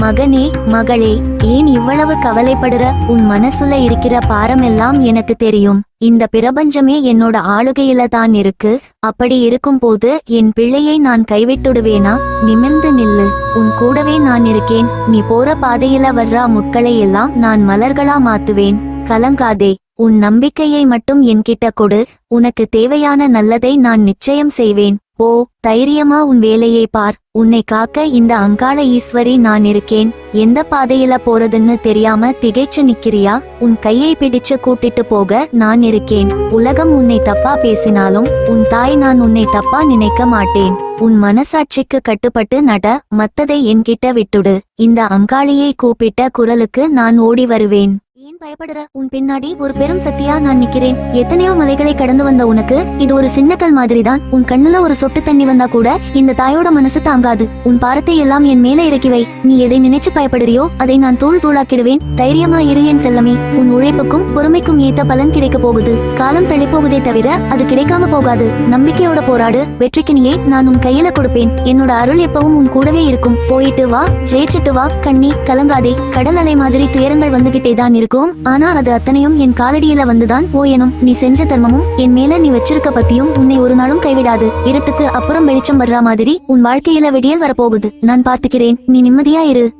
மகனே, மகளே, ஏன் இவ்வளவு கவலைப்படுற? உன் மனசுல இருக்கிற பாரமெல்லாம் எனக்கு தெரியும். இந்த பிரபஞ்சமே என்னோட ஆளுகையில தான் இருக்கு. அப்படி இருக்கும்போது என் பிள்ளையை நான் கைவிட்டுடுவேனா? நிமிர்ந்து நில்லு, உன் கூடவே நான் இருக்கேன். நீ போற பாதையில வர்ற முட்களை எல்லாம் நான் மலர்களா மாத்துவேன். கலங்காதே, உன் நம்பிக்கையை மட்டும் என்கிட்ட கொடு. உனக்கு தேவையான நல்லதை நான் நிச்சயம் செய்வேன். போ, தைரியமா உன் வேலையை பார். உன்னை காக்க இந்த அங்காள ஈஸ்வரி நான் இருக்கேன். எந்த பாதையில போறதுன்னு தெரியாம திகைச்சு நிக்கிறியா? உன் கையை பிடிச்சு கூட்டிட்டு போக நான் இருக்கேன். உலகம் உன்னை தப்பா பேசினாலும் உன் தாய் நான் உன்னை தப்பா நினைக்க மாட்டேன். உன் மனசாட்சிக்கு கட்டுப்பட்டு நட, மத்ததை என்கிட்ட விட்டுடு. இந்த அங்காளியை கூப்பிட்ட குரலுக்கு நான் ஓடி வருவேன். ஏன் பயப்படுற? உன் பின்னாடி ஒரு பெரும் சக்தியா நான் நிக்கிறேன். எத்தனையோ மலைகளை கடந்து வந்த உனக்கு இது ஒரு சின்ன கல் மாதிரிதான். உன் கண்ணுல ஒரு சொட்டு தண்ணி வந்தா கூட இந்த தாயோட மனசு தாங்காது. உன் பாரத்தை எல்லாம் என் மேல இறக்கி வை. நீ எதை நினைச்சு பயப்படுறியோ அதை நான் தூள் தூளாக்கிடுவேன். தைரியமா இரு என் செல்லமே. உன் உழைப்புக்கும் பொறுமைக்கும் ஏத்த பலன் கிடைக்க போகுது. காலம் தள்ளிப்போகுதே தவிர அது கிடைக்காம போகாது. நம்பிக்கையோட போராடு. வெற்றிக்கு நீயே நான் உன் கையில கொடுப்பேன். என்னோட அருள் எப்பவும் உன் கூடவே இருக்கும். போயிட்டு வா, ஜெயிச்சுட்டு வா. கண்ணி, கலங்காதே. கடல் அலை மாதிரி துயரங்கள் வந்துகிட்டே தான் இருக்கும். ஆனா அது அத்தனையும் என் காலடியில வந்துதான் போயணும். நீ செஞ்ச தர்மமும் என் மேல நீ வச்சிருக்க பத்தியும் உன்னை ஒரு நாளும் கைவிடாது. இருட்டுக்கு அப்புறம் வெளிச்சம் வர்ற மாதிரி உன் வாழ்க்கையில விடியல் வரப்போகுது. நான் பார்த்துக்கிறேன். நீ நிம்மதியா இரு.